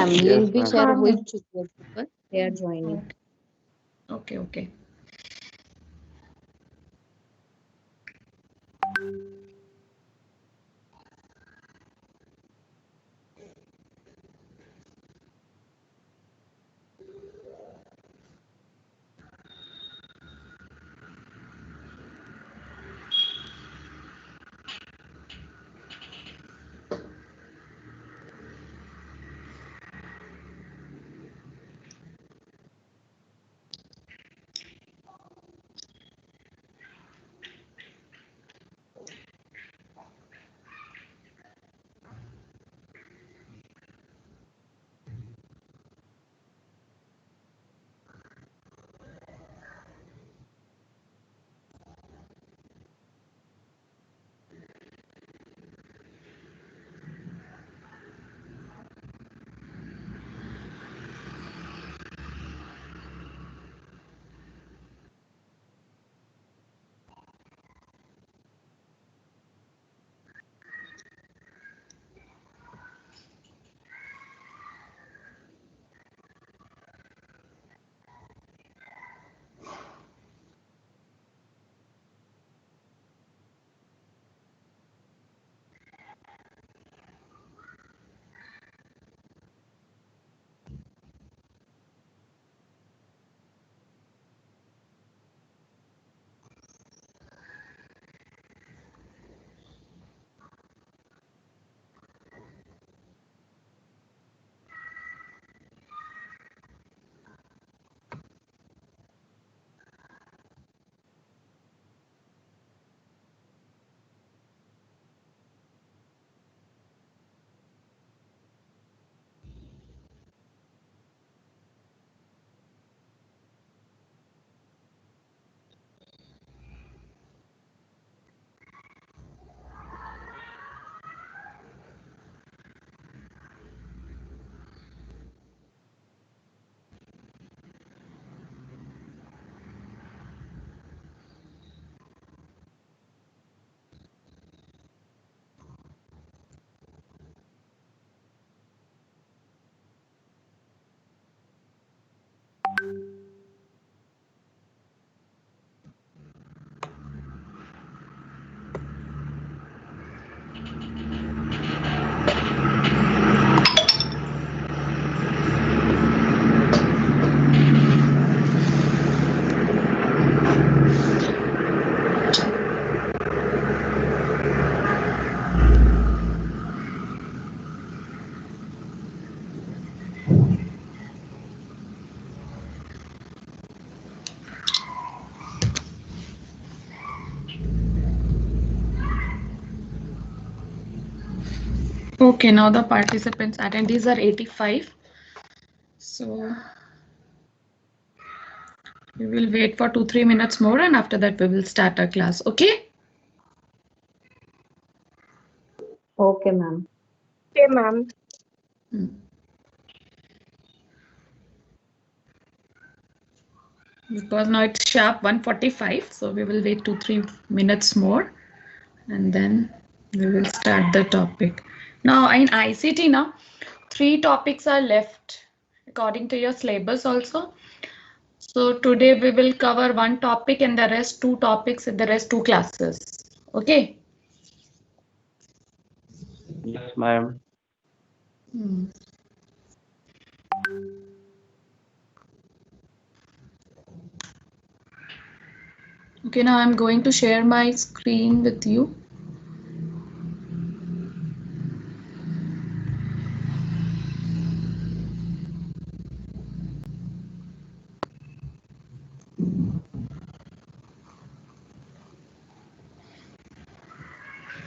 Ma'am link भी share हो चुकी है ऊपर, they are joining. Okay okay. Okay, now the participants attendees are 85. So we will wait for 2-3 minutes more, and after that we will start our class. Okay? Okay, ma'am. Okay, ma'am. Because now it's sharp 1:45, so we will wait 2-3 minutes more, and then we will start the topic. Now in ICT, now 3 topics are left according to your syllabus also. So today we will cover 1 topic and the rest 2 topics in the rest 2 classes. Okay? Yes, ma'am. Okay, now I'm going to share my screen with you.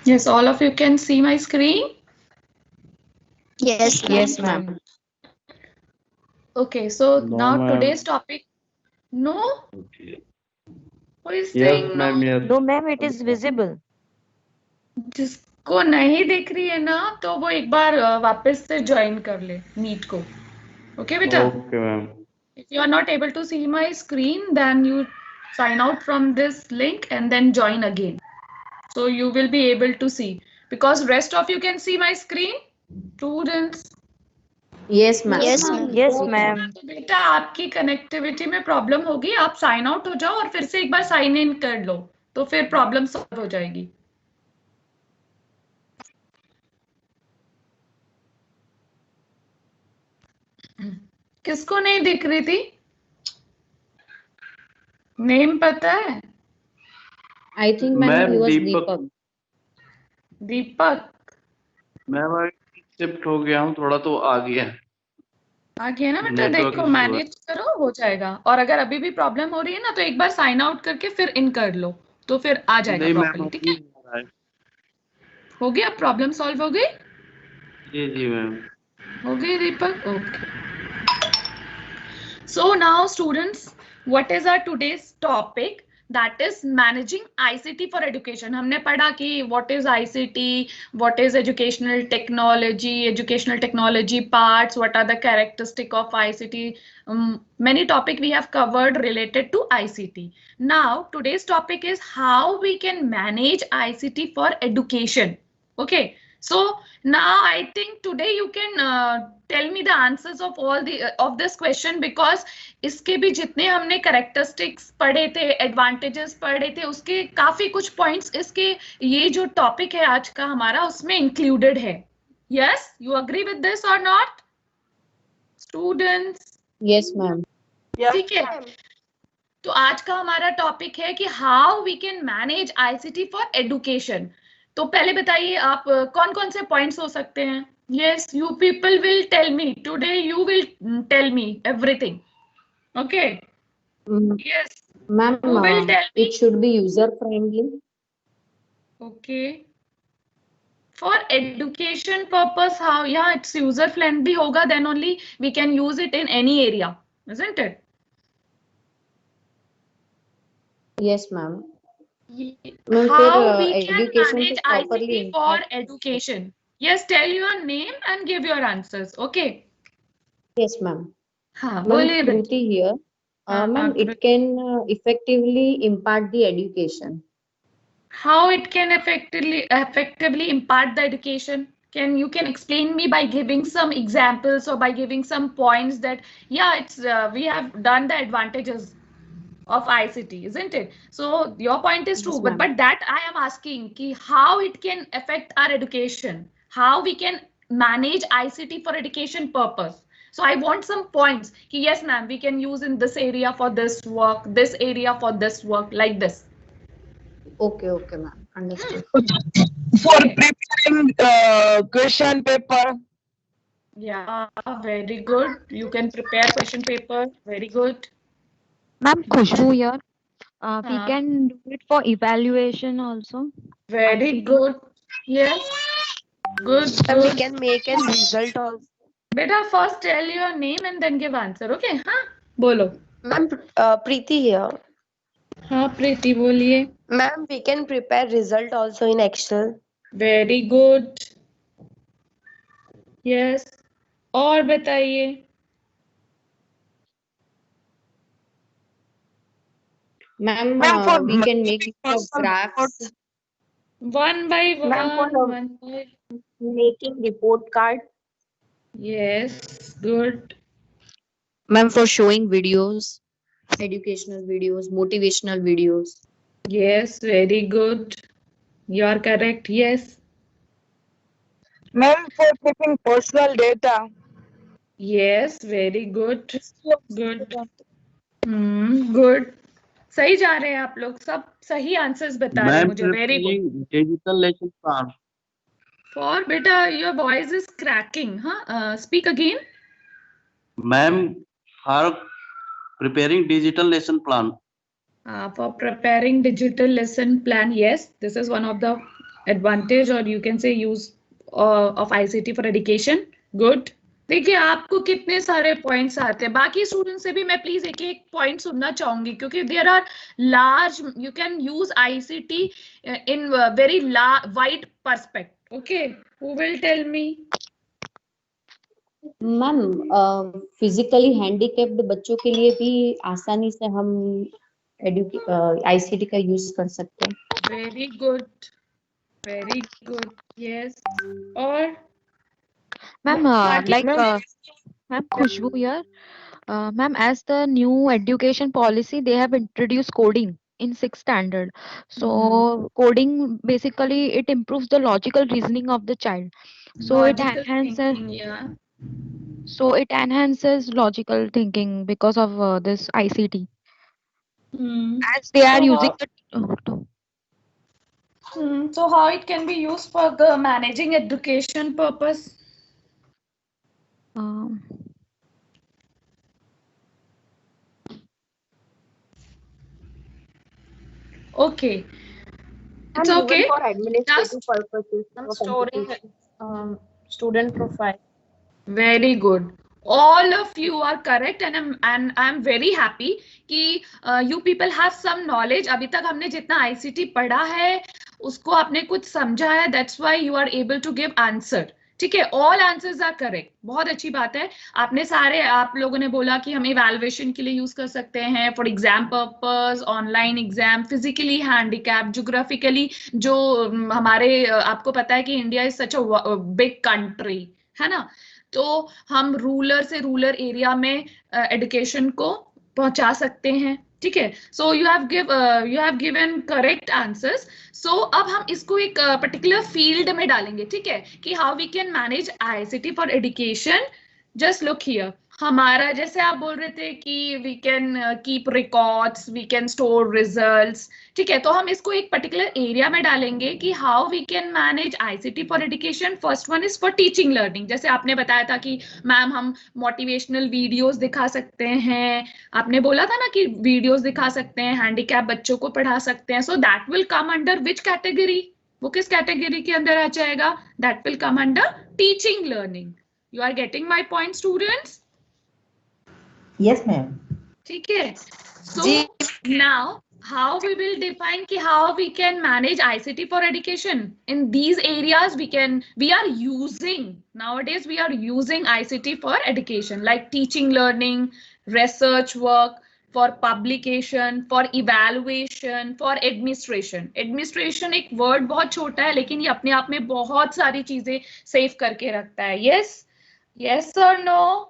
Yes, all of you can see my screen. Yes, Yes, ma'am. Okay, so No, now ma'am. today's topic. No? Okay. Who is Yes, saying no? ma'am. Yes. No, ma'am, it is visible. जिसको नहीं देख रही है ना, तो वो एक बार वापस से ज्वाइन कर ले मीट को. Okay, बेटा? Okay, ma'am. If you are not able to see my screen, then you sign out from this link and then join again. So you will be able to see, because rest of you can see my screen. Students. Yes, ma'am. Yes, ma'am. Yes, ma'am. तो बेटा आपकी connectivity में problem होगी, आप sign out हो जाओ और फिर से एक बार साइन इन कर लो, तो फिर प्रॉब्लम सॉल्व हो जाएगी. किसको नहीं दिख रही थी? नेम पता है? I think ma'am ma'am he was Deepak Deepak. Deepak ma'am shift हो गया हूँ थोड़ा तो आ गया आ गया ना बेटा. नेटवर्क देखो इशू है मैनेज करो, हो जाएगा. और अगर अभी भी प्रॉब्लम हो रही है ना, तो एक बार साइन आउट करके फिर इन कर लो, तो फिर आ जाएगा नहीं मैम प्रॉपर्ली. ठीक अभी है, आ रहा है हो गया, प्रॉब्लम सॉल्व हो गई. जी मैम हो गई दीपक. Okay. So now students, what is our today's topic? That is managing ICT for education. हमने पढ़ा कि what is ICT, what is educational technology parts, what are the characteristic of ICT. Many topic we have covered related to ICT. Now today's topic is how we can manage ICT for education. Okay. So now I think today you can tell me the answers of all the of this question, because इसके भी जितने हमने characteristics पढ़े थे, advantages पढ़े थे, उसके काफी कुछ points इसके ये जो topic है आज का हमारा उसमें included है. Yes, you agree with this or not, students? Yes, ma'am. ठीक है. तो आज का हमारा टॉपिक है कि how we can manage ICT for education. तो पहले बताइए आप कौन कौन से पॉइंट्स हो सकते हैं. Yes, you people will tell me today, you will tell me everything. Okay. Yes, Ma'am, who will tell me? it should be user friendly. Okay. For education purpose, how? Yeah, it's user friendly होगा, then only we can use it in any area, isn't it? Yes, ma'am. How फिर we can education manage को properly ICT for impact. education? Yes, tell your name and give your answers. Okay. Yes, ma'am. हाँ, Ma'am, बोलिए बेटा. Kruti here. हाँ, Ma'am, it can effectively impact the education. How it can effectively impart the education? You can explain me by giving some examples or by giving some points that yeah, it's we have done the advantages of ICT, isn't it? So your point is true, Yes, but ma'am. that I am asking ki how it can affect our education, how we can manage ICT for education purpose. So I want some points ki yes ma'am, we can use in this area for this work, this area for this work, like this. Okay, ma'am. Understood. For preparing question paper. Yeah, very good. You can prepare question paper. Very good. Ma'am, Khushbu here. We हाँ. can do it for evaluation also. Very ICT. good. Yes. Good. And we Good. can make a result also. Beta, first tell your name and then give answer. Okay? हाँ. बोलो. Ma'am, Preeti here. हाँ प्रीति बोलिए. Ma'am, we can prepare result also in Excel. Very good. Yes. और बताइए. Ma'am, Ma'am, for we can make use of personal graphs. One by Ma'am, one by. Making report card. Yes. Good. Ma'am, for showing videos, educational videos, motivational videos. Yes. Very good. You are correct. Yes. Ma'am, for keeping personal data. Yes. Very good. Good. Good. सही जा रहे हैं आप लोग, सब सही answers बता रहे हैं मैम मुझे. Very good. Digital lesson plan. For बेटा योर वॉइस इज क्रैकिंग. हाँ, speak again. Ma'am for preparing digital lesson plan. For preparing digital lesson plan, yes, this is one of the advantage or you can say use of ICT for education. Good. देखिए आपको कितने सारे points आते हैं. बाकी student से भी मैं प्लीज एक एक पॉइंट सुनना चाहूंगी, क्योंकि there are large, you can use ICT in very wide perspective. Okay, who will tell me? Ma'am, physically handicapped बच्चों के लिए भी आसानी से हम आईसीटी का यूज कर सकते हैं. Very good. Very good. Yes. और Ma'am, बाकी- like Ma'am, Khushbu here. Ma'am, as the new education policy, they have introduced coding in sixth standard. So coding basically it improves the logical reasoning of the child. So it Logical enhances. thinking, yeah. So it enhances logical thinking because of this ICT. As they are So using how, the. so how it can be used for the managing education purpose? Um, Okay, it's And even okay. for administrative Just purposes of storing. education, student profile. Very good. All of you are correct, and I'm very happy कि you people have some knowledge. अभी तक हमने जितना ICT पढ़ा है उसको आपने कुछ समझा है. That's why you are able to give answer. ठीक है, all answers are correct. बहुत अच्छी बात है. आपने सारे आप लोगों ने बोला कि हम evaluation के लिए use कर सकते हैं for exam purpose, online exam, physically handicapped, geographically जो हमारे आपको पता है कि India is such a big country, है ना. तो हम रूरल से रूरल एरिया में एजुकेशन को पहुंचा सकते हैं. ठीक है, so you have given correct answers. So अब हम इसको एक पर्टिकुलर फील्ड में डालेंगे. ठीक है, कि how we can manage ICT for education. Just look here. हमारा जैसे आप बोल रहे थे कि we can keep records, we can store results. ठीक है, तो हम इसको एक पर्टिकुलर एरिया में डालेंगे कि how we can manage ICT for education. First one is for teaching learning. जैसे आपने बताया था कि मैम हम मोटिवेशनल वीडियोस दिखा सकते हैं. आपने बोला था ना कि वीडियोस दिखा सकते हैं, हैंडीकैप बच्चों को पढ़ा सकते हैं. So that will come under which category? वो किस कैटेगरी के अंदर आ जाएगा? That will come under teaching learning. You are getting my point students? Yes, ma'am. ठीक है. So now how we will define ki how we can manage ICT for education. In these areas we are using nowadays we are using ICT for education, like teaching learning, research work, for publication, for evaluation, for administration. Administration एक word बहुत छोटा है लेकिन ये अपने आप में बहुत सारी चीजें सेव करके रखता है. Yes or no?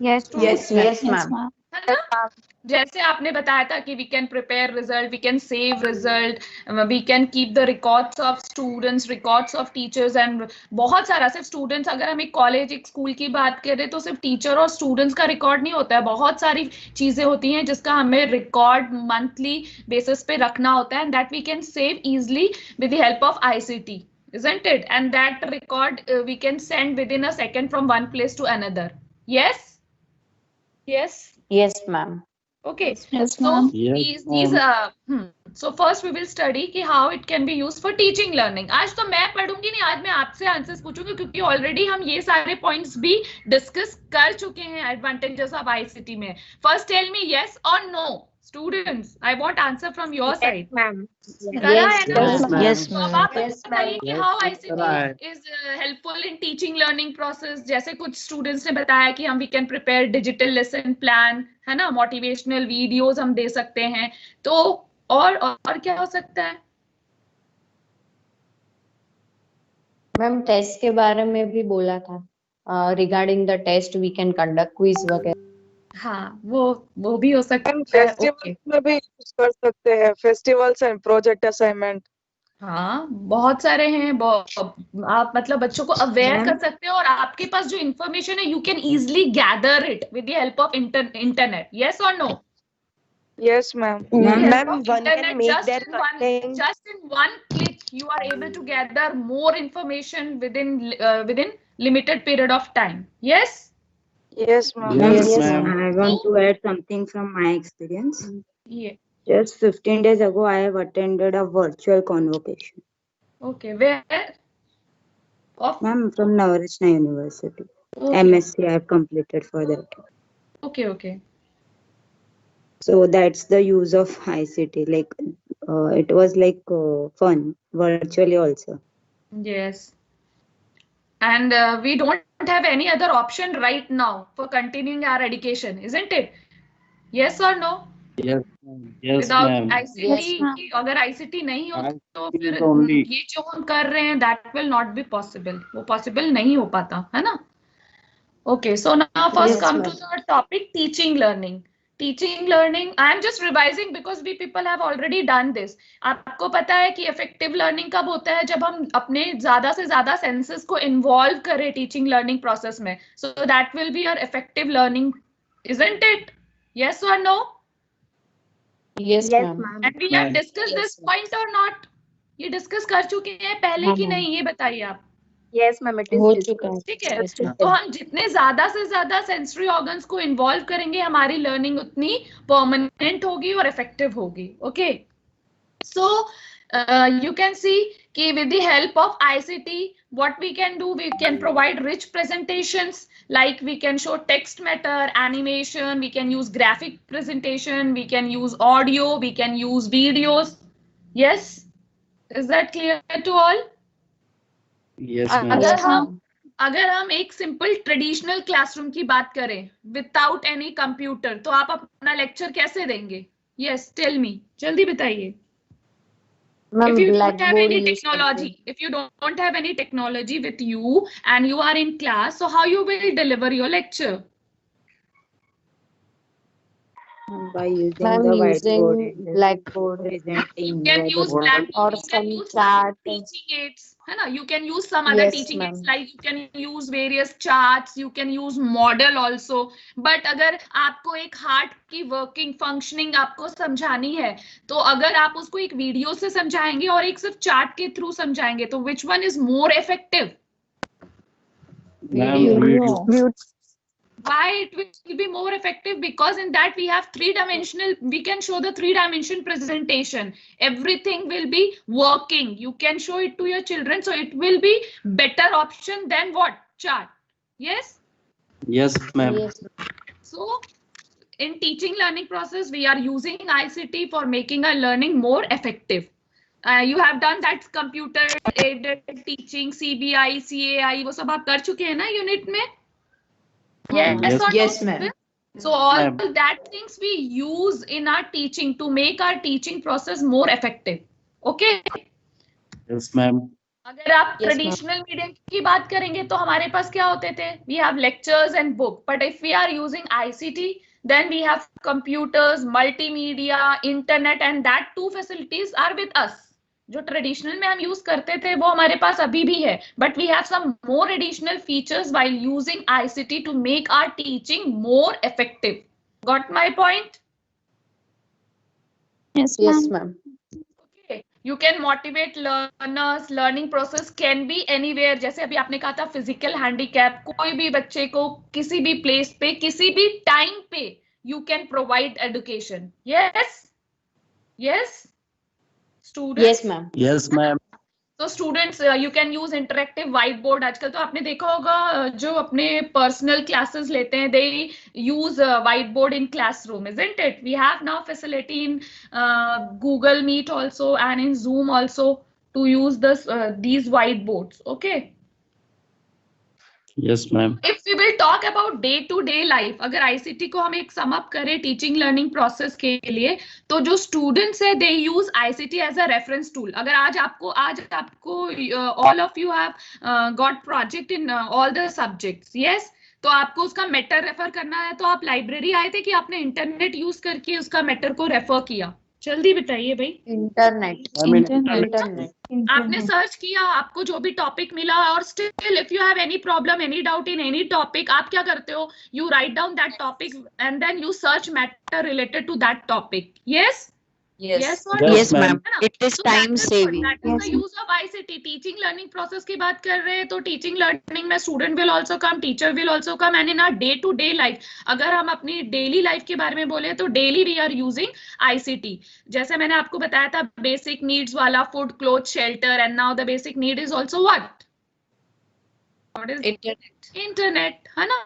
yes. Yes, ma'am. है ना? जैसे आपने बताया था कि we can prepare result, we can save result, we can keep the records of students, records of teachers and बहुत सारा. सिर्फ स्टूडेंट्स, अगर हम एक कॉलेज एक स्कूल की बात करें तो सिर्फ टीचर और स्टूडेंट्स का रिकॉर्ड नहीं होता है. बहुत सारी चीजें होती हैं जिसका हमें रिकॉर्ड मंथली बेसिस पे रखना होता है, and that we can save easily with the help of ICT, isn't it? And that record we can send within a second from one place to another. Yes? Yes, ma'am. Okay. Yes, So ma'am. these so first we will study कि how it can be used for teaching learning. आज तो मैं पढ़ूंगी नहीं, आज मैं आपसे answers पूछूंगी क्योंकि ऑलरेडी हम ये सारे पॉइंट्स भी डिस्कस कर चुके हैं एडवांटेजेस ऑफ ICT में. First tell me yes or no. Students, I want answer from your side. Ma'am. करा है ना? Yes, तो अब ma'am. आप बताइए कि how करा है. ICT is helpful in teaching learning process. जैसे कुछ स्टूडेंट्स ने बताया कि हम we can prepare digital lesson plan, है ना, मोटिवेशनल वीडियोस हम दे सकते हैं. तो और क्या हो सकता है? मैम टेस्ट के बारे में भी बोला था. Regarding the test we can conduct quiz वगैरह. हाँ, वो भी हो सकता हम है. फेस्टिवल्स में भी यूज कर सकते हैं, फेस्टिवल्स एंड प्रोजेक्ट असाइनमेंट. हाँ, बहुत सारे हैं. आप मतलब बच्चों को अवेयर कर सकते हो और आपके पास जो इंफॉर्मेशन है you can easily gather it with the help of internet. Yes और no? Yes, ma'am. Ma'am, one Internet, can make just their in one, content. just in one click you are able to gather more information within limited period of time. Yes? Yes, ma'am. Yes, Yes, ma'am. I want to add something from my experience. Yeah. Just 15 days ago, I have attended a virtual convocation. Okay. Where? Of. Ma'am, from Navarashna University. Okay. MSc I have completed for that. Okay. So that's the use of ICT. Like, it was like fun virtually also. Yes. And we don't have any other option right now for continuing our education, isn't it? Yes or no? Yes, ma'am. Yes, Without ma'am. ICT, Yes, ma'am. अगर ICT नहीं हो तो ICT फिर is only. ये जो हम कर रहे हैं that will not be possible. वो possible नहीं हो पाता, है ना? Okay, so now first Yes, come to ma'am. the topic teaching learning. Teaching learning, I am just revising because we people have already done this. आपको पता है कि effective learning कब होता है जब हम अपने ज्यादा से ज्यादा senses को involve करें teaching learning process में. So that will be your effective learning, isn't it? Yes or no? Yes, Yes, ma'am. ma'am. And we have Ma'am. discussed this Yes, ma'am. point or not? ये discuss कर चुके हैं पहले हाँ, कि ma'am. नहीं ये बताइए आप. Yes, ma'am. It is हो discussed. चुका है. ठीक है. Yes, ma'am. तो हम जितने ज्यादा से ज्यादा सेंसरी ऑर्गन्स को इन्वॉल्व करेंगे हमारी लर्निंग उतनी परमानेंट होगी और इफेक्टिव होगी. Okay, so you can see कि with the help of ICT what we can do, we can provide rich presentations, like we can show text matter, animation, we can use graphic presentation, we can use audio, we can use videos. Yes, is that clear to all? Yes, ma'am. अगर हम एक simple traditional classroom की बात करें without any computer तो आप अपना lecture कैसे देंगे? यस, टेल मी, जल्दी बताइए. Ma'am, If you don't have blackboard any use करते हैं. technology, if you don't have any technology with you and you are in class, so how you will deliver your lecture? By using Ma'am, the using whiteboard and just blackboard presenting You can by the use board. blackboard, or you can some use some other chart. teaching aids, है ना? You can use some other Yes, teaching aids, ma'am. like you can use various charts, you can use model also. But अगर आपको एक heart की working functioning आपको समझानी है तो अगर आप उसको एक वीडियो से समझाएंगे और एक सिर्फ चार्ट के थ्रू समझाएंगे तो which one is more effective? Ma'am, video. Why it will be more effective? Because in that we have three-dimensional, we can show the three-dimension presentation. Everything will be working. You can show it to your children, so it will be better option than what? Chart. Yes? Yes, ma'am. Yes, So in teaching learning process, we are using ICT for making our learning more effective. You have done that computer aided teaching, CBI, CAI, वो सब आप कर चुके हैं ना unit में? Yes or no? Yes, ma'am. So all Ma'am. that things we use in our teaching to make our teaching process more effective. Okay? Yes, ma'am. अगर आप Yes, ट्रेडिशनल मीडियम की बात करेंगे तो हमारे पास क्या होते थे? We have lectures and book. But if we are using ICT, then we have computers, multimedia, internet, and that two facilities are with us. जो ट्रेडिशनल में हम यूज करते थे वो हमारे पास अभी भी है, but we have some more additional features while using ICT to make our teaching more effective. Got my point? Yes, ma'am. Okay. You can motivate learners. Learning process can be anywhere. जैसे अभी आपने कहा था physical handicap, कोई भी बच्चे को किसी भी प्लेस पे किसी भी टाइम पे you can provide education. Yes? Yes? Students? Yes, ma'am. Yes, ma'am. तो students you can use interactive white board. आजकल तो आपने देखा होगा जो अपने पर्सनल क्लासेस लेते हैं they use white board in classroom, isn't it? We have now facility in Google Meet also and in Zoom also to use these white boards. Okay? Yes, ma'am. If we will talk about day to day life, अगर ICT को हम एक sum up करें teaching learning process के लिए तो जो students है they use ICT as a reference tool. अगर आज आपको all of you have got project in all the subjects, yes, तो आपको उसका मैटर रेफर करना है तो आप लाइब्रेरी आए थे कि आपने इंटरनेट यूज करके उसका मैटर को रेफर किया? जल्दी बताइए भाई. Internet. I mean, Internet. आपने सर्च किया, आपको जो भी टॉपिक मिला और still if you have any problem, any doubt in any topic, आप क्या करते हो? You write down that topic and then you search matter related to that topic. Yes? Yes or no? Yes, ma'am. It is So time that is saving. good. That is the use of ICT. Teaching learning process की बात कर रहे हैं तो teaching learning में student will also come, teacher will also come, and in our day to day life, अगर हम अपनी daily life के बारे में बोले तो daily we are using ICT. जैसे मैंने आपको बताया था basic needs वाला food, clothes, shelter, and now the basic need is also what? What is internet, है ना?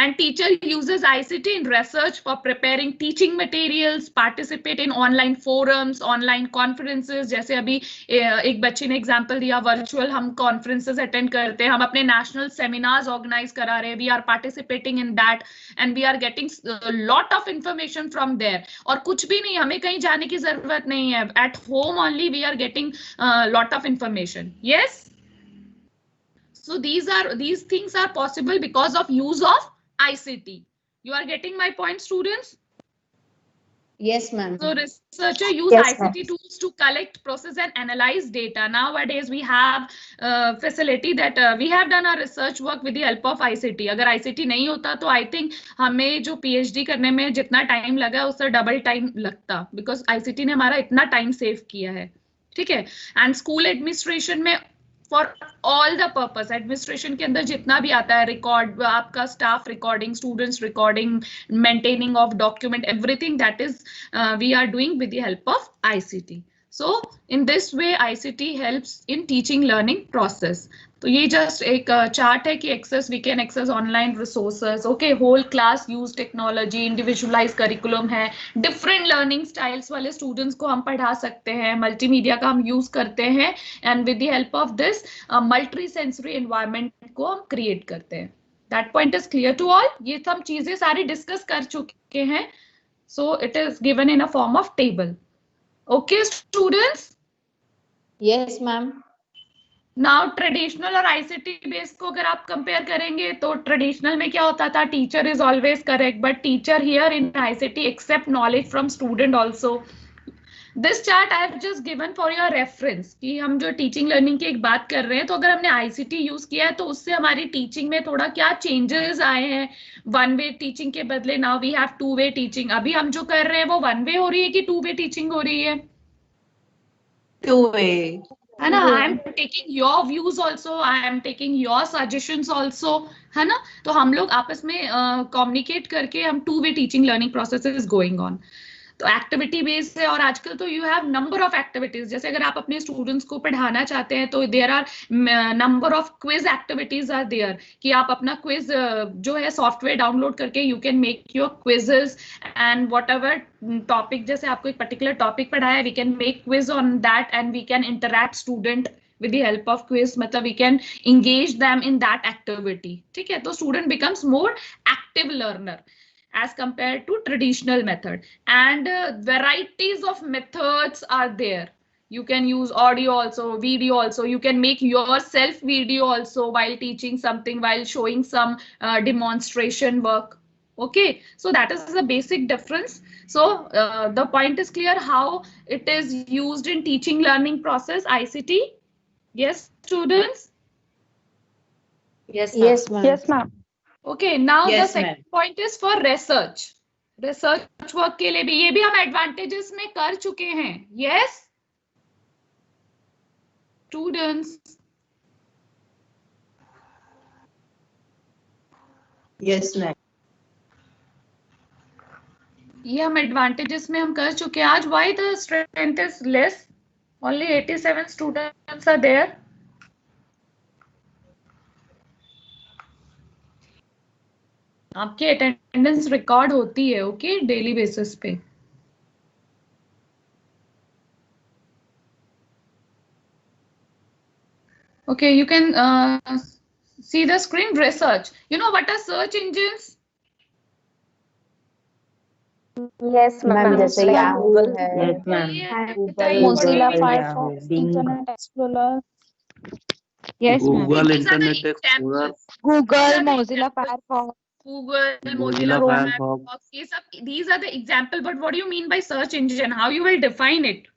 And teacher uses ICT in research for preparing teaching materials, participate in online forums, online conferences. जैसे अभी एक बच्चे ने example दिया, virtual हम conferences attend करते हैं, हम अपने नेशनल सेमिनार्स ऑर्गेनाइज करा रहे हैं. We are participating in that and we are getting lot of information from there. और कुछ भी नहीं, हमें कहीं जाने की जरूरत नहीं है. At home only we are getting lot of information. Yes? So these things are possible because of use of ICT. You are getting my point, students? Yes, ma'am. So researcher use Yes, ma'am. ICT tools to collect, process and analyze data. Nowadays we have facility that we have done our research work with the help of ICT. अगर ICT नहीं होता तो I think हमें जो PhD करने में जितना time लगा उससे डबल टाइम लगता, because ICT ने हमारा इतना टाइम सेव किया है. ठीक है. एंड स्कूल एडमिनिस्ट्रेशन में for all the purpose, administration के अंदर जितना भी आता है, रिकॉर्ड, आपका staff recording, students recording, maintaining of document, everything that is we are doing with the help of ICT. So in this way ICT helps in teaching learning process. तो ये just एक chart है कि we can access online resources. Okay, whole class use technology, individualized curriculum है, different learning styles वाले students को हम पढ़ा सकते हैं, multimedia का हम use करते हैं, and with the help of this multi-sensory environment को हम create करते हैं. That point is clear to all? ये सब चीजें सारी discuss कर चुके हैं. So it is given in a form of table. Okay, students? Yes, ma'am. Now traditional और ICT based को अगर आप compare करेंगे तो traditional में क्या होता था, teacher is always correct, but teacher here in ICT accept knowledge from student also. This chart I have just given for your reference कि हम जो teaching learning की एक बात कर रहे हैं, तो अगर हमने ICT use किया है तो उससे हमारी teaching में थोड़ा क्या changes आए हैं. One way teaching के बदले now we have two way teaching. अभी हम जो कर रहे हैं वो one way हो रही है कि two way teaching हो रही है? Two way. है ना? I am taking your views also, I am taking your suggestions also, है ना? तो हम लोग आपस में communicate करके हम two way teaching learning process is going on. तो एक्टिविटी बेस्ड है, और आजकल तो you have number of activities. जैसे अगर आप अपने स्टूडेंट्स को पढ़ाना चाहते हैं तो there are number of quiz activities are there, कि आप अपना क्विज जो है सॉफ्टवेयर डाउनलोड करके you can make your quizzes and whatever topic, जैसे आपको एक पर्टिकुलर टॉपिक पढ़ाया, we can make quiz on that and we can interact student with the help of quiz. मतलब we can engage them in that activity. ठीक है? तो student becomes more active learner as compared to traditional method, and varieties of methods are there. You can use audio also, video also, you can make yourself video also while teaching something, while showing some demonstration work. Okay, so that is the basic difference. So the point is clear how it is used in teaching learning process, ICT. Yes, students? Yes, ma'am. Yes, ma'am. Yes, ma'am. Okay, now Yes, the second point is for research. Research work के लिए भी ये भी हम advantages में कर चुके हैं. Yes, students. Yes, ma'am. ये हम advantages में हम कर चुके हैं. आज why the strength is less? Only 87 students are there. आपकी अटेंडेंस रिकॉर्ड होती है, ओके, डेली बेसिस पे. Okay, you can see the screen. Research. You know what are search engines? Yes, Ma'am, ma'am. जैसे Like Yahoo Google, है. Yes, ma'am. बताइए, Mozilla बताइए. Firefox, Bing. Internet Explorer. Yes, ma'am. Google These are the Internet Explorer, examples. Google, Mozilla Firefox. Google, Mozilla Mozilla Firefox. Firefox. These are the example. But what do you mean by search engine? How you will define it?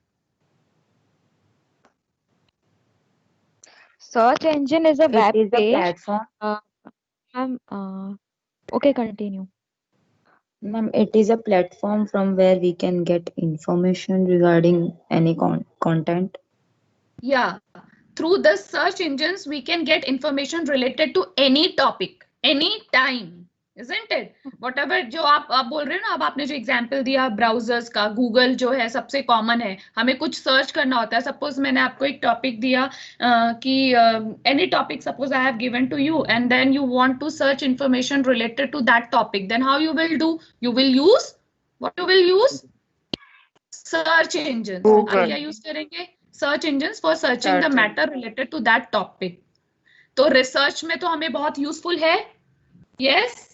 Search engine is a web It is a page. platform. Okay, continue. Ma'am, it is a platform from where we can get information regarding any content. Yeah, through the search engines, we can get information related to any topic, any time, isn't it? Whatever जो आप बोल रहे हो ना, अब आपने जो example दिया ब्राउजर्स का, गूगल जो है सबसे कॉमन है. हमें कुछ सर्च करना होता है. सपोज मैंने आपको एक टॉपिक दिया कि any topic, suppose I have given to you, and then you want to search information related to that topic. Then how you will do? You will use what? You will use search engine. क्या use करेंगे? Search engines for searching the matter related to that topic. तो research में तो हमें बहुत useful है. Yes,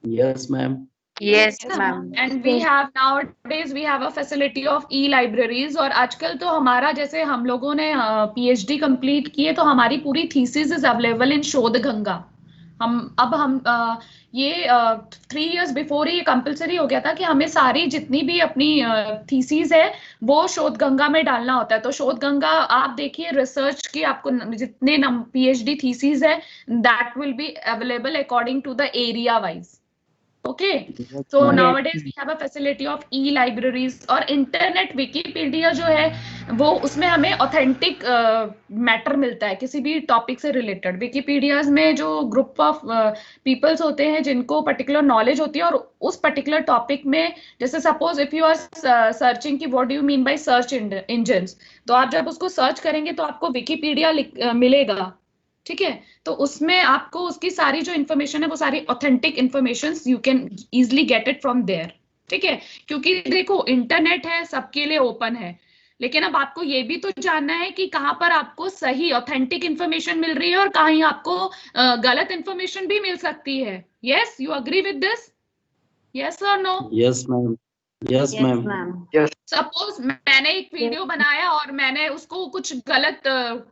Yes, ma'am. Yes, है ना? ma'am. And we have nowadays we have a facility of e-libraries और आजकल तो हमारा जैसे हम लोगों ने PhD कंप्लीट की है तो हमारी पूरी थीसिस इज अवेलेबल इन शोध गंगा. हम ये 3 years बिफोर ये कंपलसरी हो गया था कि हमें सारी जितनी भी अपनी थीसिस है वो शोध गंगा में डालना होता है. तो शोध गंगा आप देखिए रिसर्च की आपको जितने PhD थीसिस है that will be available according to the area wise. Okay, so nowadays we have a facility of e-libraries और इंटरनेट विकिपीडिया जो है वो उसमें हमें ऑथेंटिक मैटर मिलता है किसी भी टॉपिक से रिलेटेड. विकिपीडिया में जो ग्रुप ऑफ पीपल्स होते हैं जिनको पर्टिकुलर नॉलेज होती है और उस पर्टिकुलर टॉपिक में जैसे suppose if you are searching की what do you mean by search engines, तो आप जब उसको सर्च करेंगे तो आपको विकिपीडिया मिलेगा. ठीक है, तो उसमें आपको उसकी सारी जो इन्फॉर्मेशन है वो सारी authentic information you can easily get it from there. ठीक है, क्योंकि देखो इंटरनेट है सबके लिए ओपन है, लेकिन अब आपको ये भी तो जानना है कि कहाँ पर आपको सही ऑथेंटिक इन्फॉर्मेशन मिल रही है और कहीं आपको गलत इन्फॉर्मेशन भी मिल सकती है. Yes, you agree with this? Yes और no? Yes ma'am. Yes Yes, ma'am. ma'am. Suppose मैंने एक वीडियो बनाया और मैंने उसको कुछ गलत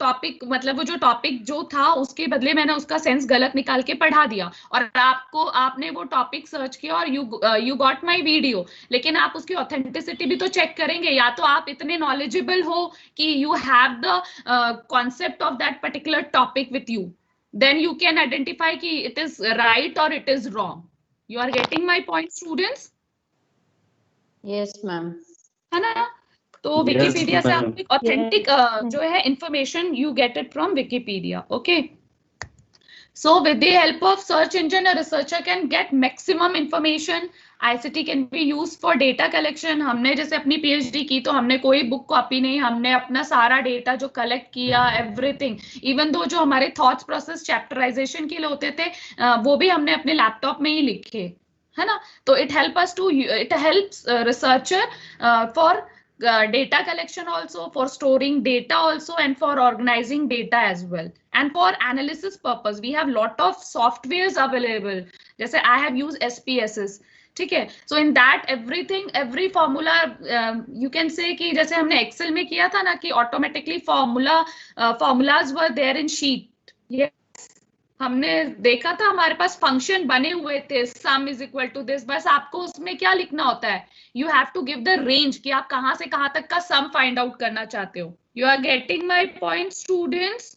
टॉपिक मतलब वो जो टॉपिक जो था उसके बदले मैंने उसका सेंस गलत निकाल के पढ़ा दिया और आपने वो टॉपिक सर्च किया और यू गॉट माय वीडियो, लेकिन आप उसकी ऑथेंटिसिटी भी तो चेक करेंगे. या तो आप इतने नॉलेजेबल हो कि you have the concept of that particular topic with you, then you can identify कि इट इज राइट और it is wrong. You are getting my point students? Yes, ma'am. है ना? तो विकिपीडिया से आपको एक ऑथेंटिक जो है information you get it from Wikipedia. Okay, so with the help of search engine a researcher can get maximum information. ICT can be used for data collection. हमने जैसे अपनी PhD की तो हमने कोई बुक कॉपी नहीं, हमने अपना सारा डेटा जो कलेक्ट किया एवरीथिंग, इवन दो जो हमारे थॉट्स प्रोसेस चैप्टराइजेशन के लिए होते थे वो भी हमने अपने लैपटॉप में ही लिखे, है ना? तो it helps researcher for data collection also, for storing data also, and for organizing data as well, and for analysis purpose we have lot of softwares available. जैसे I have used SPSS. ठीक है, so in that every formula you can say कि जैसे हमने Excel में किया था ना कि automatically formulas were there in sheet. Yes, हमने देखा था हमारे पास फंक्शन बने हुए थे, sum is equal to this. बस आपको उसमें क्या लिखना होता है, you have to give the range कि आप कहां से कहां तक का सम फाइंड आउट करना चाहते हो. You are getting my point students?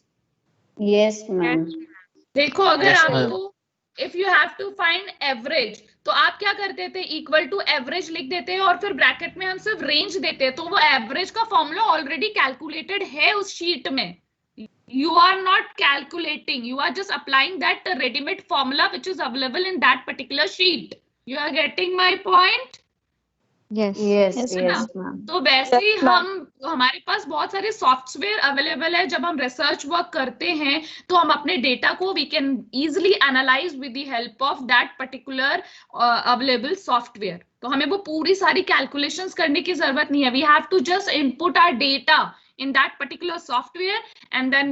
Yes, ma'am. देखो अगर Yes, ma'am. आपको if you have to find average तो आप क्या करते थे, इक्वल टू एवरेज लिख देते हैं और फिर ब्रैकेट में हम सिर्फ रेंज देते हैं, तो वो एवरेज का फॉर्मूला ऑलरेडी कैलकुलेटेड है उस शीट में. You are not calculating, you are just applying that ready-made formula which is available in that particular sheet. You are getting my point? Yes. Yes, Yes, yes, ma'am. तो वैसे ही Yes, ma'am. हमारे पास बहुत सारे software available है. जब हम research work करते हैं तो हम अपने डेटा को we can easily analyse with the help of that particular available software. तो हमें वो पूरी सारी कैलकुलेशंस करने की जरूरत नहीं है. We have to just input our data in that particular software, and then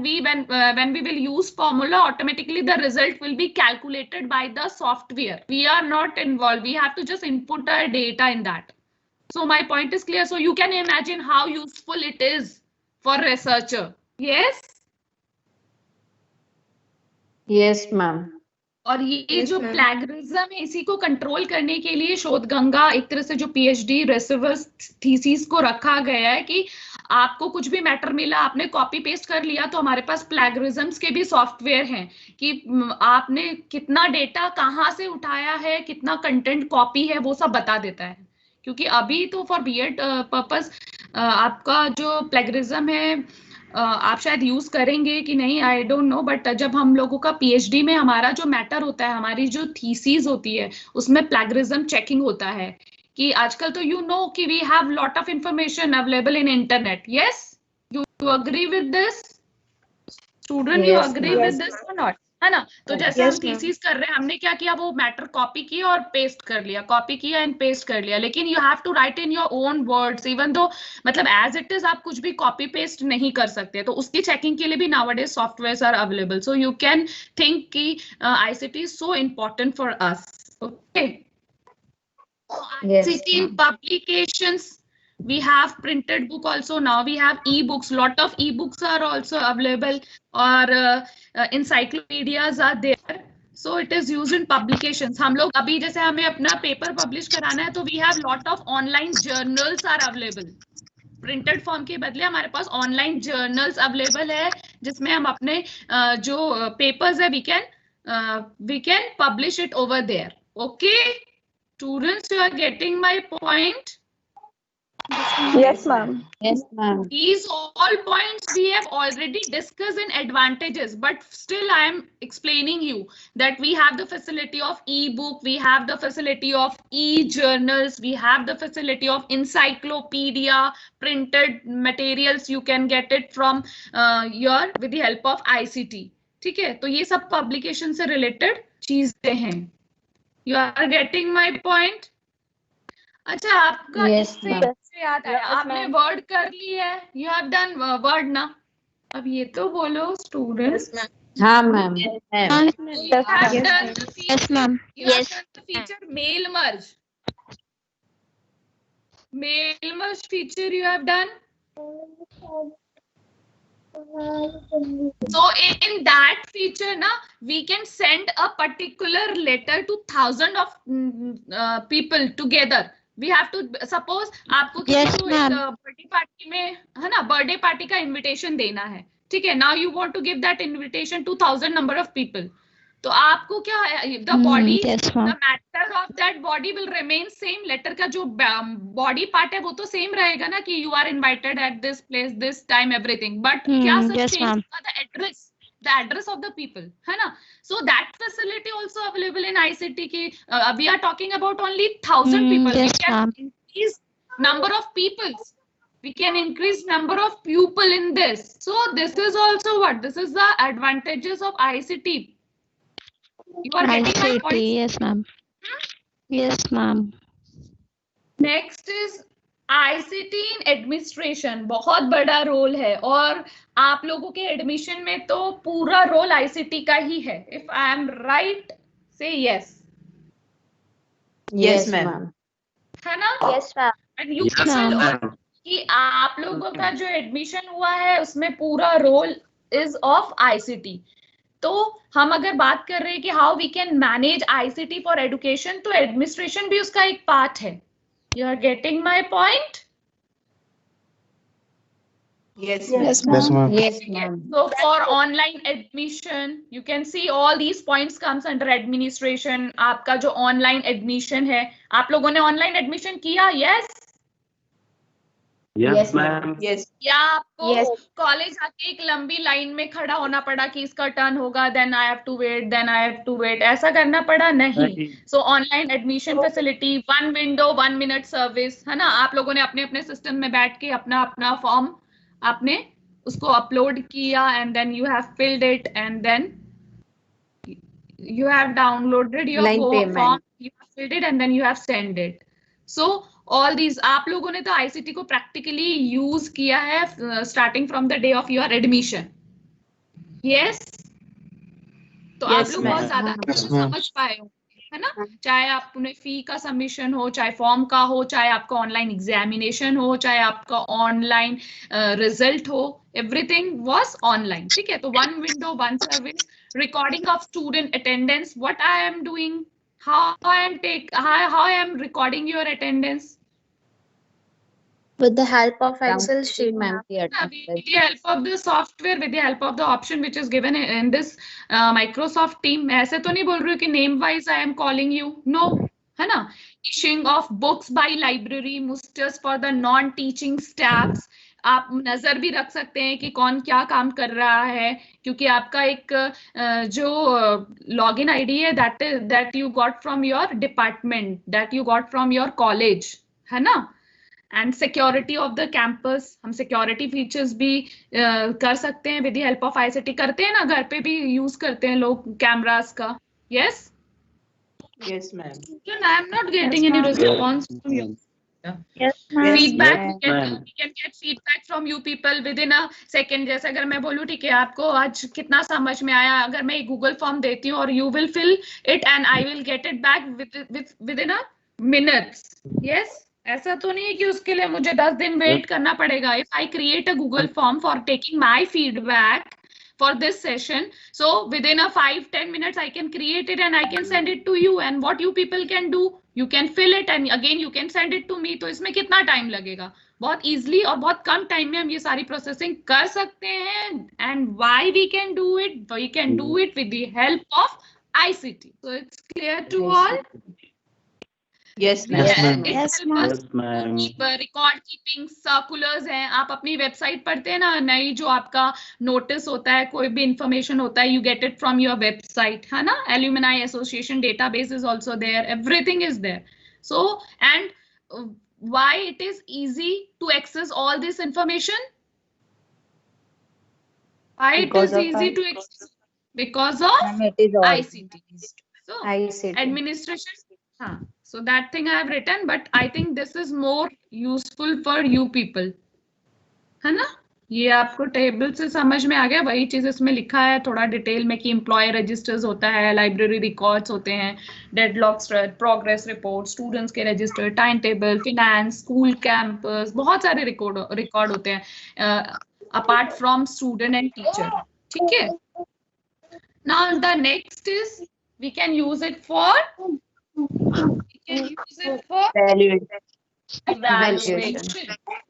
when we will use formula, automatically the result will be calculated by the software. We are not involved, we have to just input our data in that. So my point is clear. So you can imagine how useful it is for researcher. Yes? Yes, ma'am. और ये Yes, जो ma'am. Plagiarism है इसी को control करने के लिए शोध गंगा एक तरह से जो PhD रिसर्च थीसिस को रखा गया है कि आपको कुछ भी मैटर मिला आपने कॉपी पेस्ट कर लिया, तो हमारे पास प्लैगरिज्म्स के भी सॉफ्टवेयर हैं कि आपने कितना डेटा कहाँ से उठाया है, कितना कंटेंट कॉपी है, वो सब बता देता है. क्योंकि अभी तो फॉर B.Ed पर्पस आपका जो प्लैगरिज्म है आप शायद यूज करेंगे कि नहीं, आई डोंट नो, बट जब हम लोगों का PhD में हमारा जो मैटर होता है, हमारी जो थीसिस होती है, उसमें प्लैगरिज्म चेकिंग होता है कि आजकल तो यू नो कि we have lot of information available in internet. Yes, you agree with this student? You Yes, agree ma'am. With this और नॉट? है ना? तो जैसे Yes, हम ma'am. थीसिस कर रहे हैं, हमने क्या किया, वो मैटर कॉपी किया और पेस्ट कर लिया, कॉपी किया एंड पेस्ट कर लिया. लेकिन you have to write in your own words, even though मतलब एज इट इज आप कुछ भी कॉपी पेस्ट नहीं कर सकते. तो उसकी चेकिंग के लिए भी nowadays softwares are available. So you can think कि ICT is so important for us. Okay, Yes. ICT in publications. We have printed book also. Now we have e-books. Lot of e-books are also available, or encyclopedias are there. So it is used in publications. हम लोग अभी जैसे हमें अपना paper publish कराना है तो we have lot of online journals are available. Printed form के बदले हमारे पास ऑनलाइन जर्नल्स अवेलेबल है जिसमें हम अपने जो पेपर्स है we can publish it over there. Okay, students, you are getting my point? Yes, ma'am. Yes, ma'am. These all points we have already discussed in advantages, but still I am explaining you that we have the facility of e-book, we have the facility of e-journals, we have the facility of encyclopedia, printed materials you can get it from with the help of ICT. ठीक है, तो ये सब publication से related चीजें हैं. You are getting my point? अच्छा, आपका Yes, इससे ma'am. याद है, Yes, आपने ma'am. वर्ड कर ली है, you have done word ना? अब ये तो बोलो स्टूडेंट्स. हाँ ma'am. You have done the feature. Yes, ma'am. You have done the feature mail merge. Mail merge feature you have done. So in that feature na, we can send a particular letter to thousands of people together. We have to suppose आपको किसी Yes, को ma'am. एक birthday party में है ना, birthday party का invitation देना है, ठीक है. Now you want to give that invitation to 1000 number of people. तो आपको क्या है, the body, Yes, the ma'am. matter of that body will remain same. Letter का जो body part है वो तो same रहेगा ना कि you are invited at this place, this time, everything. But क्या सब Yes, change ma'am. होगा? The address of the people, है ना. So that facility also available in ICT की we are talking about only 1000 people. Yes, We can ma'am. increase number of peoples. We can increase number of people in this. So this is also what? This is the advantages of ICT. You are getting my ICT. point? Yes, ma'am. Yes, ma'am. Next is ICT in administration. बहुत बड़ा role है और आप लोगों के admission में तो पूरा रोल आईसीटी का ही है. इफ आई एम राइट, से यस. Yes, ma'am. है ना? Yes, ma'am. And you Yes, will ma'am. कि आप लोगों का जो एडमिशन हुआ है उसमें पूरा रोल इज ऑफ आईसीटी. तो हम अगर बात कर रहे हैं कि how we can manage ICT for education, तो एडमिनिस्ट्रेशन भी उसका एक पार्ट है. You are getting my point? Yes, Yes, ma'am. ma'am. Yes, ma'am. So for online admission, you can see all these points comes under administration. आपका जो online admission है, आप लोगों ने online admission किया? Yes? Yes, Yes, ma'am. Yes. या आपको Yes. College आके एक लंबी लाइन में खड़ा होना पड़ा कि इसका टर्न होगा, then I have to wait, then I have to wait, ऐसा करना पड़ा? नहीं. So online admission facility, 1 window 1 minute service, है ना. आप लोगों ने अपने अपने सिस्टम में बैठ के अपना अपना फॉर्म आपने उसको अपलोड किया and then you have filled it and then you have downloaded your Line payment. form, you have filled it and then you have sent it. So all these आप लोगों ने तो ICT को practically use किया है starting from the day of your admission. Yes? तो आप Yes, लोग ma'am. बहुत ज्यादा Yes, समझ पाए हो, है ना. चाहे आपने फी का सबमिशन हो, चाहे फॉर्म का हो, चाहे आपका ऑनलाइन एग्जामिनेशन हो, चाहे आपका ऑनलाइन रिजल्ट हो, एवरीथिंग वाज ऑनलाइन. ठीक है, तो 1 window 1 service, recording of student attendance. What I am doing, how I am recording your attendance? With the help of Excel Download sheet, ma'am ma'am. की With attendance. the help of the software, with the help of the option which is given in this Microsoft Team. मैं ऐसे तो नहीं बोल रही हूँ कि name wise I am calling you. No, है ना. Issuing of books by library, musters for the non-teaching staffs. आप नजर भी रख सकते हैं कि कौन क्या काम कर रहा है, क्योंकि आपका एक जो लॉगिन आईडी है that you got from your department, that you got from your college, है ना. And security of the campus, हम सिक्योरिटी फीचर्स भी कर सकते हैं with the help of ICT. करते हैं ना, घर पे भी यूज करते हैं लोग कैमरास का. Yes? Yes, ma'am. I am not getting any response from you. Yes, ma'am. Feedback, ma'am. we can get feedback from you people within a second. जैसे अगर मैं बोलूँ ठीक है आपको आज कितना समझ में आया, अगर मैं गूगल फॉर्म देती हूँ और you will fill it and I will get it back within a minutes. Yes. ऐसा तो नहीं है कि उसके लिए मुझे 10 दिन वेट करना पड़ेगा. If I create a Google form for taking my feedback for this session, so within a 5-10 minutes I can create it and I can send it to you. And what you people can do, you can fill it and again you can send it to me. तो इसमें कितना time लगेगा? बहुत easily और बहुत कम time में हम ये सारी प्रोसेसिंग कर सकते हैं. And why we can do it? We can do it with the help of ICT. So it's clear to all. Yes, ma'am. Yes, ma'am. Yes, ma'am. Yes, ma'am. Record keeping circulars हैं. आप अपनी website पढ़ते हैं ना, नई जो आपका notice होता है, कोई भी इंफॉर्मेशन होता है, you get it from your website, है ना. Alumni association database is also there. Everything is there. So and why it is easy to access all this information? Why it Because is of easy to access? Because of Ma'am, it is all. ICT. So ICT. administration. हाँ. So that thing I have written, but I think this is more useful for you people. है ना? ये आपको table से समझ में आ गया. वही चीज इसमें लिखा है थोड़ा डिटेल में कि एम्प्लॉय रजिस्टर्स होता है, लाइब्रेरी रिकॉर्ड्स होते हैं, डेडलॉक्स, प्रोग्रेस रिपोर्ट, स्टूडेंट्स के register, time table, finance, school campus, बहुत सारे रिकॉर्ड होते हैं apart from student and teacher. ठीक है. Now the next is we can use it for evaluation.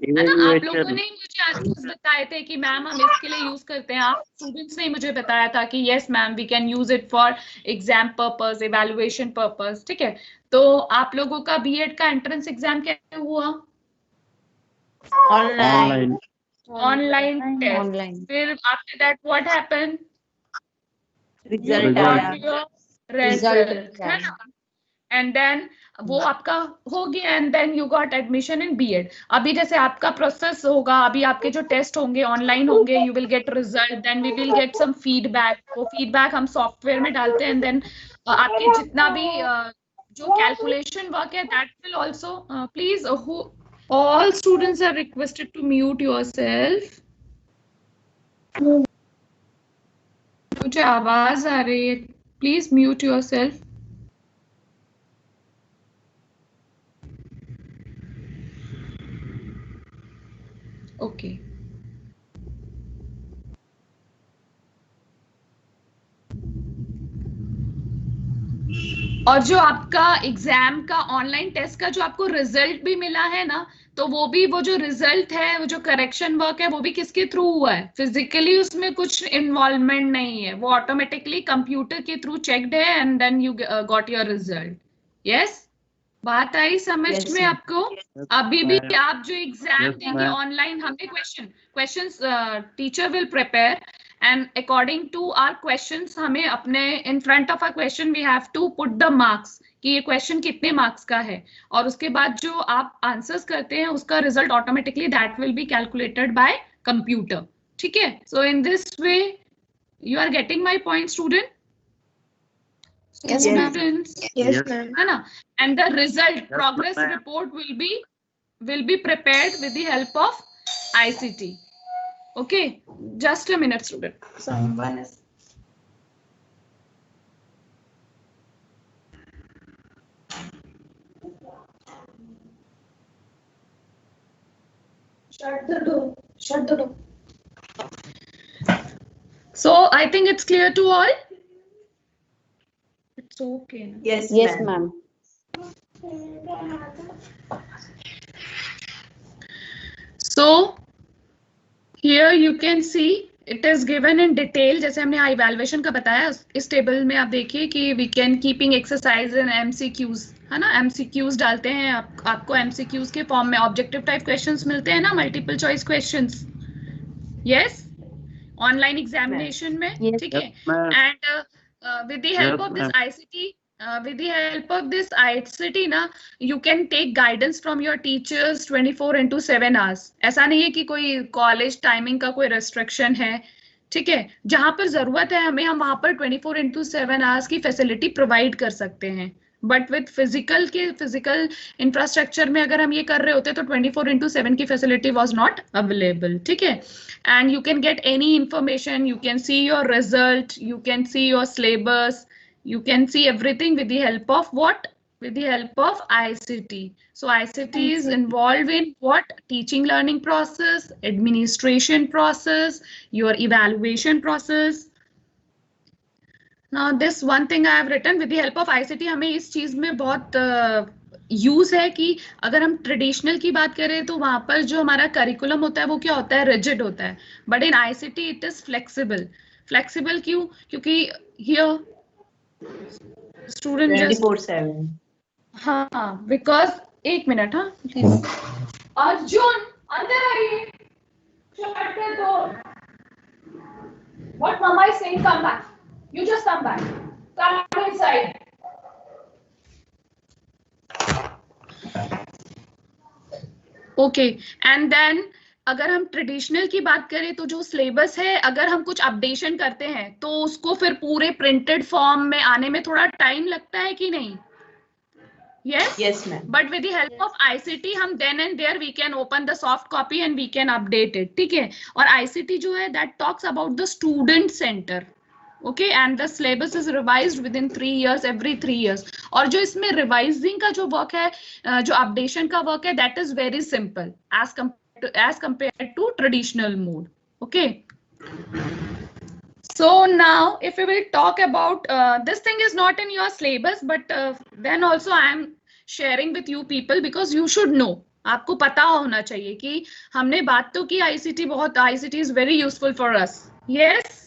है ना. आप लोगों ने मुझे आंसर्स बताए थे कि मैम हम इसके लिए यूज करते हैं. आप स्टूडेंट्स ने मुझे बताया था कि yes ma'am we can use it for exam purpose, evaluation purpose. ठीक है. तो आप लोगों का बीएड का एंट्रेंस एग्जाम कैसे हुआ? Online. Online test. Online. फिर after that what happened? Result आया. Result, है ना. एंड देन वो आपका हो गया and then you got admission in BEd. अभी जैसे आपका प्रोसेस होगा, अभी आपके जो टेस्ट होंगे ऑनलाइन होंगे, you will get result, then we will get some feedback. वो फीडबैक हम सॉफ्टवेयर में डालते हैं एंड देन आपके जितना भी जो कैलकुलेशन वर्क है that will also. Please all students are requested to mute yourself. मुझे आवाज आ रही है. Please mute yourself. ओके. और जो आपका एग्जाम का ऑनलाइन टेस्ट का जो आपको रिजल्ट भी मिला है ना, तो वो जो रिजल्ट है, वो जो करेक्शन वर्क है, वो भी किसके थ्रू हुआ है? फिजिकली उसमें कुछ इन्वॉल्वमेंट नहीं है. वो ऑटोमेटिकली कंप्यूटर के थ्रू चेक्ड है and then you got your result. Yes. बात आई समझ Yes, में ma'am. आपको? अभी भी ma'am. आप जो एग्जाम Yes, देंगे ma'am. ऑनलाइन, हमें questions teacher will prepare and according to our questions हमें अपने in front of a question we have to put the marks कि ये क्वेश्चन कितने मार्क्स का है. और उसके बाद जो आप आंसर्स करते हैं उसका result automatically that will be calculated by computer. ठीक है. So in this way you are getting my point student? Yes, ma'am. Students. Yes, ma'am. है ना. And the result progress ma'am. report will be prepared with the help of ICT. Okay, just a minute, student. Someone is. Shut the door. Shut the door. So I think it's clear to all. It's okay. Na? Yes, Yes, ma'am. ma'am. So here you can see it is given in detail. जैसे हमने evaluation का बताया, इस table में आप देखिए कि we can keeping exercise in MCQs, है ना. MCQs डालते हैं आपको MCQs के फॉर्म में ऑब्जेक्टिव टाइप क्वेश्चंस मिलते हैं ना, multiple choice questions. Yes. Online examination में. Yes. ठीक है. Yes, ma'am. And with the help Yes, of this ma'am. ICT, ना, you can take guidance from your teachers 24/7 hours. ऐसा नहीं है कि कोई कॉलेज टाइमिंग का कोई रेस्ट्रिक्शन है. ठीक है. जहां पर जरूरत है हमें, हम वहां पर 24/7 आवर्स की फैसिलिटी प्रोवाइड कर सकते हैं. बट विद फिजिकल इंफ्रास्ट्रक्चर में अगर हम ये कर रहे होते तो 24/7 की फैसिलिटी वाज नॉट अवेलेबल. ठीक है. And you can get any information, you can see your result, you can see your syllabus, you can see everything with the help of what? with the help of ICT. So ICT is involved in what? Teaching learning process, administration process, your evaluation process. Now this one thing I have written, with the help of ICT हमें इस चीज में बहुत use है कि अगर हम traditional की बात करें तो वहां पर जो हमारा करिकुलम होता है वो क्या होता है, रिजिड होता है, but in ICT it is flexible. Flexible क्यों? क्योंकि हियर स्टूडेंट जस्ट 24/7. हाँ, बिकॉज एक मिनट, हाँ प्लीज अर्जुन अंदर आइए, शट कर दो. What mama is saying, come back. You just come back. Come inside. Okay, and then अगर हम ट्रेडिशनल की बात करें तो जो सिलेबस है, अगर हम कुछ अपडेशन करते हैं तो उसको फिर पूरे प्रिंटेड फॉर्म में आने में थोड़ा टाइम लगता है कि नहीं? Yes, ma'am. But with the help of ICT हम then and there we can open the soft copy and we can update it. ठीक है? और ICT जो है that talks about the student center. Okay, and the syllabus is revised within 3 years, every 3 years. और जो इसमें revising का जो work है, जो updation का work है, that is very simple as compared to traditional mode. Okay. So now, if we will talk about this thing is not in your syllabus, but then also I am sharing with you people because you should know. आपको पता होना चाहिए कि हमने बात तो की ICT is very useful for us. Yes.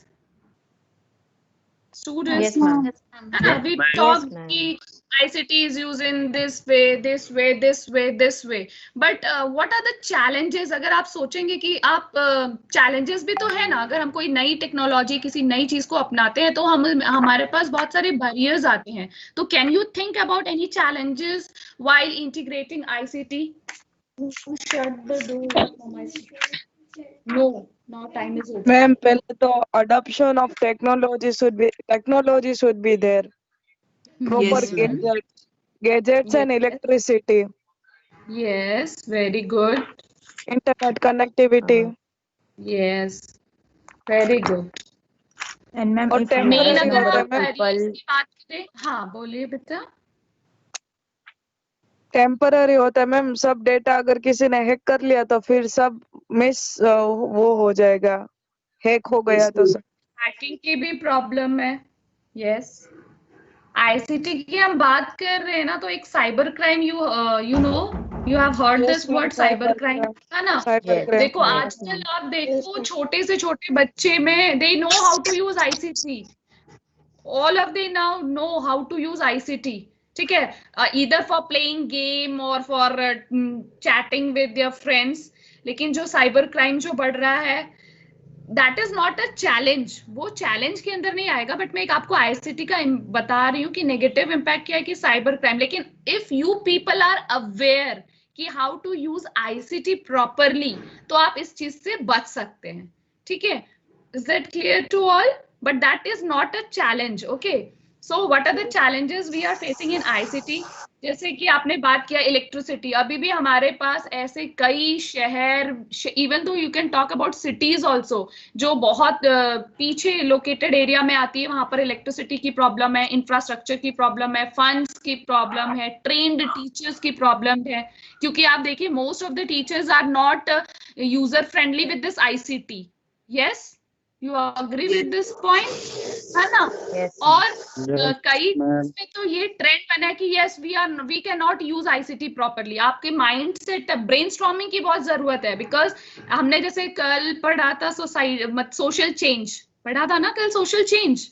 Students, Yes, ma'am. we talked कि ICT is used in this way, this way, this way, this way. But what are the challenges? अगर आप सोचेंगे कि आप challenges भी तो है ना, अगर हम कोई नई टेक्नोलॉजी, किसी नई चीज को अपनाते हैं तो हमारे पास बहुत सारे barriers आते हैं. तो can you think about any challenges while integrating ICT? Shut the door. No, now time is over. Ma'am, पहले तो adoption of technology should be there. Proper Yes, ma'am. gadgets and electricity, Yes, very good. internet connectivity. Yes, very good. And ma'am, और if main temporary अगर होता है आप ma'am, barriers की बात करें, हाँ बोलिए बेटा. टेम्पररी होता है मैम. सब डेटा अगर किसी ने हैक कर लिया तो फिर सब मिस वो हो जाएगा, हैक हो गया तो सब. हैकिंग की भी प्रॉब्लम है. यस, ICT की हम बात कर रहे हैं ना, तो एक cyber crime, you have heard this word cyber crime, है ना? Cyber crime. देखो आजकल आप देखो छोटे से छोटे बच्चे में they know how to use ICT. All of they now know how to use ICT. ठीक है, either for playing game or for chatting with their friends. लेकिन जो साइबर क्राइम जो बढ़ रहा है, that is not a challenge. वो challenge के अंदर नहीं आएगा, बट मैं एक आपको ICT का बता रही हूँ कि नेगेटिव इम्पैक्ट क्या है कि साइबर क्राइम. लेकिन if you people are aware कि how to use ICT properly, तो आप इस चीज से बच सकते हैं. ठीक है, is that clear to all? But that is not a challenge. Okay, so what are the challenges we are facing in ICT? जैसे कि आपने बात किया इलेक्ट्रिसिटी, अभी भी हमारे पास ऐसे कई शहर, even though you can talk about cities also, जो बहुत पीछे लोकेटेड एरिया में आती है, वहां पर इलेक्ट्रिसिटी की प्रॉब्लम है, इंफ्रास्ट्रक्चर की प्रॉब्लम है, फंड्स की प्रॉब्लम है, ट्रेन्ड टीचर्स की प्रॉब्लम है. क्योंकि आप देखिए most of the teachers are not user friendly with this ICT. Yes, you agree with this point, है ना? Yes. और कई में तो ये ट्रेंड बना है कि yes we cannot use ICT properly. आपके माइंड सेट, ब्रेनस्टॉर्मिंग की बहुत जरूरत है, बिकॉज हमने जैसे कल पढ़ा था सोशल चेंज, पढ़ा था ना कल सोशल चेंज.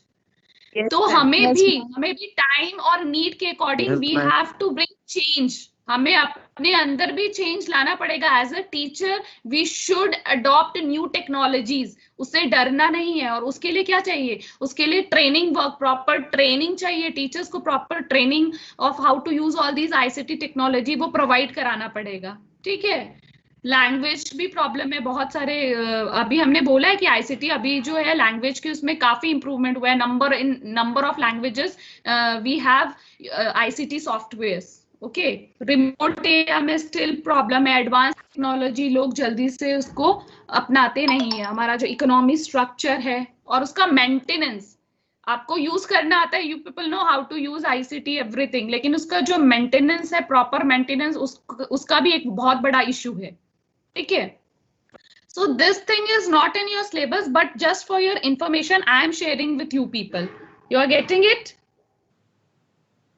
तो हमें भी टाइम और नीड के according we have to bring change. हमें अपने अंदर भी चेंज लाना पड़ेगा. As a teacher we should adopt new technologies. उससे डरना नहीं है. और उसके लिए क्या चाहिए? उसके लिए ट्रेनिंग वर्क, प्रॉपर ट्रेनिंग चाहिए. टीचर्स को proper training of how to use all these ICT technology वो प्रोवाइड कराना पड़ेगा. ठीक है, लैंग्वेज भी प्रॉब्लम है बहुत सारे. अभी हमने बोला है कि ICT अभी जो है लैंग्वेज की उसमें काफी इंप्रूवमेंट हुआ है. Number of languages we have ICT softwares. Okay, remote area में स्टिल प्रॉब्लम है. एडवांस टेक्नोलॉजी लोग जल्दी से उसको अपनाते नहीं है. हमारा जो इकोनॉमी स्ट्रक्चर है और उसका मेंटेनेंस, आपको यूज करना आता है, you people know how to use ICT everything, लेकिन उसका जो मेंटेनेंस है, प्रॉपर मेंटेनेंस, उसका भी एक बहुत बड़ा इशू है, ठीक है। So this thing is not in your syllabus, but just for your information, I am sharing with you people. You are getting it?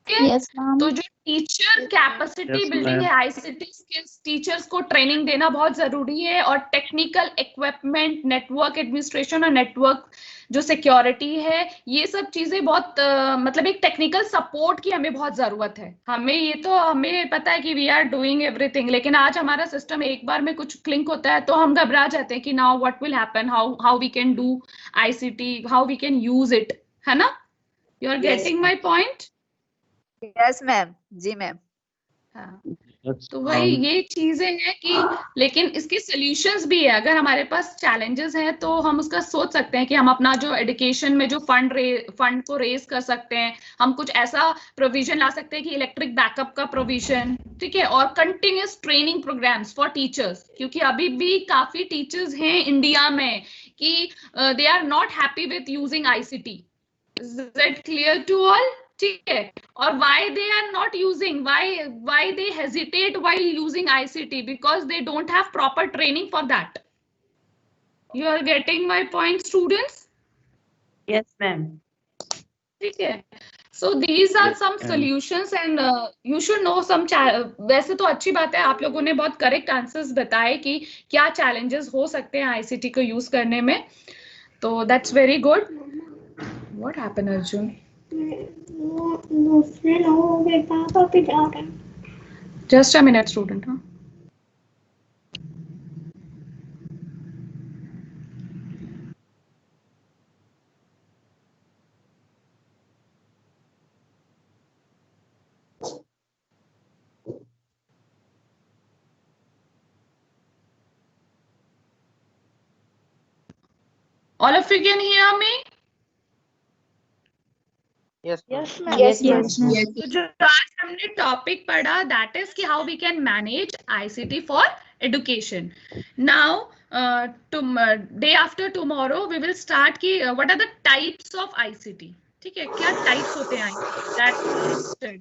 Okay? Yes, ma'am. तो जो teacher capacity Yes, building ma'am. है, ICT skills, teachers को training देना बहुत जरूरी है, और technical equipment, network administration और नेटवर्क जो सिक्योरिटी है, ये सब चीजें बहुत मतलब एक टेक्निकल सपोर्ट की हमें बहुत जरूरत है। हमें पता है कि वी आर डूइंग एवरीथिंग, लेकिन आज हमारा सिस्टम एक बार में कुछ क्लिक होता है तो हम घबरा जाते हैं कि now what will happen, how we can do ICT, how we can use it, है ना? You are getting my point? Yes ma'am, जी मैम। हाँ, Yes, तो वही ये चीजें हैं कि, लेकिन इसके सॉल्यूशंस भी है। अगर हमारे पास चैलेंजेस हैं तो हम उसका सोच सकते हैं कि हम अपना जो एजुकेशन में जो फंड को रेज कर सकते हैं, हम कुछ ऐसा प्रोविजन ला सकते हैं कि इलेक्ट्रिक बैकअप का प्रोविजन, ठीक है, और continuous training programmes for teachers, क्योंकि अभी भी काफी टीचर्स हैं इंडिया में कि they are not happy with using ICT. Is that clear to all? ठीक है। और why they are not using, why they hesitate while using ICT, because they don't have proper training for that. You are getting my point, students? Yes ma'am. ठीक है। So these are some solutions and you should know some वैसे तो अच्छी बात है, आप लोगों ने बहुत करेक्ट आंसर्स बताए कि क्या चैलेंजेस हो सकते हैं आईसीटी को यूज करने में, तो that's very good. What happened, Arjun? Just a minute, student. Huh? All of you can hear me? Yes ma'am. Yes, ma'am. तो जो आज हमने टॉपिक पढ़ा, दैट इज कि how we can manage ICT for education. Now day after tomorrow we will start की what are the types of ICT, ठीक है, क्या टाइप्स होते हैं that,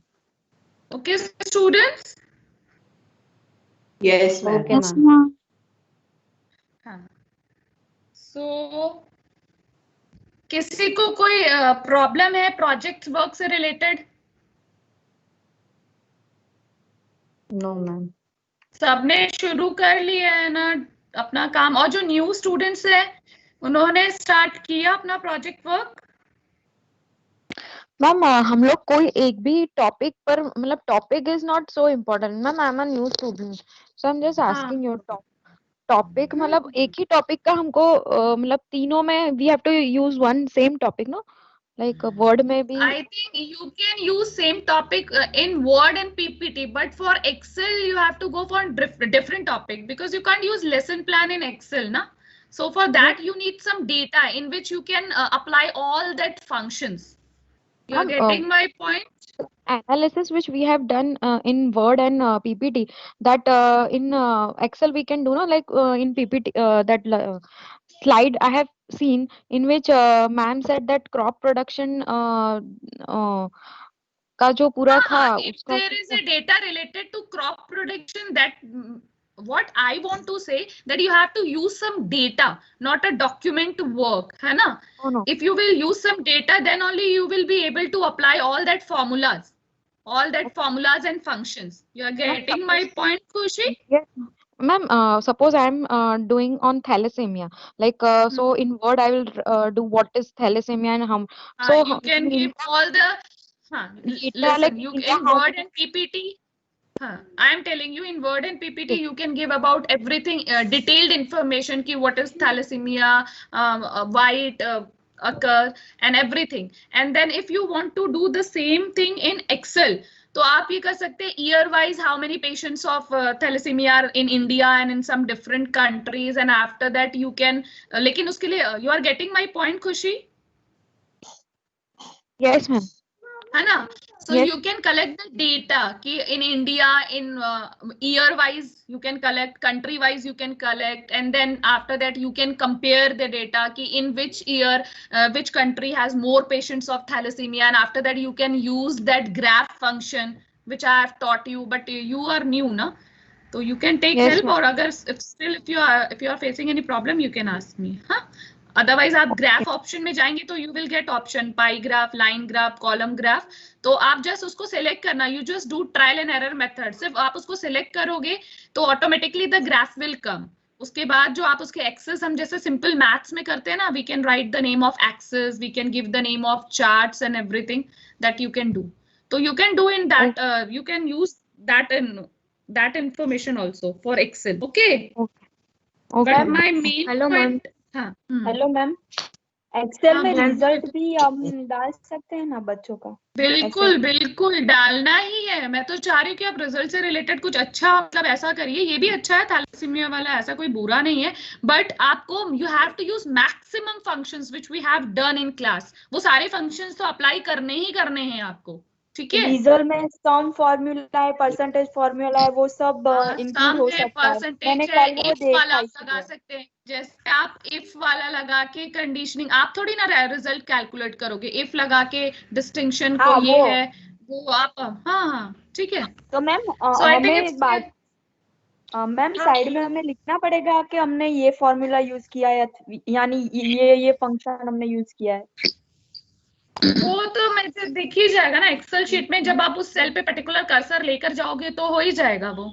okay students? Yes ma'am. Okay, ma'am. हाँ, so किसी को कोई प्रॉब्लम है प्रोजेक्ट वर्क से रिलेटेड? No, ma'am. सबने शुरू कर लिया है ना अपना काम? और जो न्यू स्टूडेंट्स है उन्होंने स्टार्ट किया अपना प्रोजेक्ट वर्क? मैम हम लोग कोई एक भी टॉपिक पर, मतलब topic is not so important ma'am, I am a new student, so I am just asking your topic, मतलब एक ही टॉपिक का हमको मतलब तीनों में we have to use one same topic ना, लाइक वर्ड में भी? I think you can use same topic in Word and PPT, but for Excel you have to go for different topic, because you can't use lesson plan in Excel, na? So for that you need some data in which you can apply all that functions. You are getting my point? Analysis which we have done in Word and PPT, that in Excel we can do, no, like in PPT that slide I have seen in which ma'am said that crop production का जो पूरा था If उसका there is a data related to crop production, that what I want to say, that you have to use some data, not a document to work, है ना? no. If you will use some data, then only you will be able to apply all that formulas and functions. You are getting my point, Khushi? Yes, ma'am. Suppose I'm doing on thalassemia, like so in Word I will do what is thalassemia and how. So You can give all the listen, you in Word and PPT. I am telling you, in Word and PPT you can give about everything, detailed information ki what is thalassemia, why it occurs and everything. And then if you want to do the same thing in Excel, तो आप ये कर सकते हैं year wise how many patients of thalassemia are in India and in some different countries, and after that you can लेकिन उसके लिए you are getting my point, Khushi? Yes, ma'am. है ना? So Yes. you can collect the data ki in India, in year wise you can collect, country wise you can collect, and then after that you can compare the data ki in which year which country has more patients of thalassemia, and after that you can use that graph function which I have taught you, but you are new na, so you can take Yes, help, ma'am. or agar if you are facing any problem you can ask me, huh? Otherwise आप graph option में जाएंगे तो you will gate option pi graph, line graph, column graph, तो आप just उसको select करना, you just do trial and error method, सिर्फ आप उसको सिलेक्ट करोगे तो automatically the graph will come. उसके बाद जो आप उसके एक्सेस, हम जैसे सिंपल मैथ्स में करते हैं ना, we can write the name of access, we can give the name of charts and everything that you can do, तो you can do in that, you can use that in that information also for Excel, okay? Okay, But ma'am. my main Hello, ma'am. point, हाँ, hello ma'am, Excel हाँ, में बोल। Result भी हम डाल सकते हैं ना बच्चों का? बिल्कुल बिल्कुल डालना ही है। मैं तो चाह रही हूँ कि आप रिजल्ट से रिलेटेड कुछ अच्छा, मतलब ऐसा करिए, ये भी अच्छा है थैलेसीमिया वाला, ऐसा कोई बुरा नहीं है, बट आपको you have to use maximum functions which we have done in class, वो सारे फंक्शंस तो अप्लाई करने ही करने हैं आपको, ठीक है? रिजल्ट में सम फॉर्मूला है, परसेंटेज फॉर्मूला है, वो सब इंक्लूड हो सम है, सकता है। मैंने परसेंटेज है, कल वो इफ देखा वाला आप लगा इसलिए। सकते हैं, जैसे आप इफ वाला लगा के कंडीशनिंग, आप थोड़ी ना रिजल्ट कैलकुलेट करोगे, इफ लगा के डिस्टिंक्शन को हाँ, ये वो। है वो आप, हाँ ठीक है। तो मैम So I think हमें it's एक बात, मैम हाँ। साइड में हमें लिखना पड़ेगा कि हमने ये फॉर्मूला यूज किया है, यानी ये फंक्शन हमने यूज किया है। वो तो मैं से दिख ही जाएगा ना एक्सेल शीट में, जब आप उस सेल पे पर्टिकुलर कर्सर लेकर जाओगे तो हो ही जाएगा वो।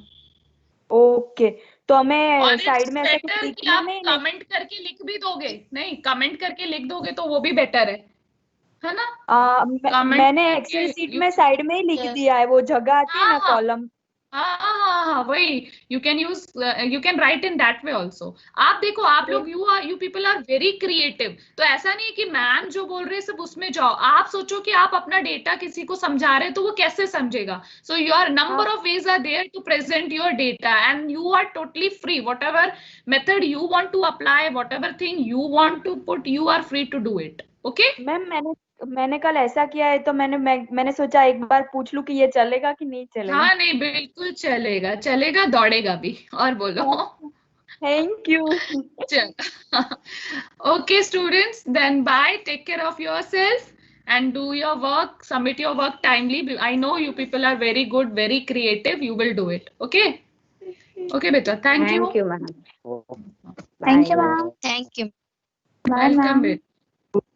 ओके, तो हमें और साइड में ऐसा कुछ बेटर कि लिखना आप नहीं? कमेंट करके लिख भी दोगे, नहीं कमेंट करके लिख दोगे तो वो भी बेटर है ना? Comment मैंने करके एक्सेल शीट you में साइड में ही लिख Yes. दिया है, वो जगह आती है ना हाँ। कॉलम। हाँ वही, you can use, you can write in that way also. आप देखो, आप लोग you people are very creative, तो ऐसा नहीं है कि मैम जो बोल रहे हैं सब उसमें जाओ, आप सोचो कि आप अपना डेटा किसी को समझा रहे हैं तो वो कैसे समझेगा। So your number of ways are there to present your data and you are totally free, whatever method you want to apply, whatever thing you want to put, you are free to do it, okay? Ma'am मैंने कल ऐसा किया है तो मैंने सोचा एक बार पूछ लूं कि ये चलेगा कि नहीं चलेगा। हाँ नहीं बिल्कुल चलेगा, चलेगा, दौड़ेगा भी। और बोलो। Thank you. Okay students, then bye, take care of yourself and do your work, submit your work timely. I know you people are very good, very creative, you will do it, okay? Okay beta, thank you. Thank you, ma'am. Thank you, Bye. ma'am. Thank you. Bye, Welcome ma'am. beta.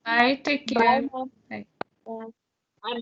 Bye, take care. Bye, ma'am. Bye. Bye.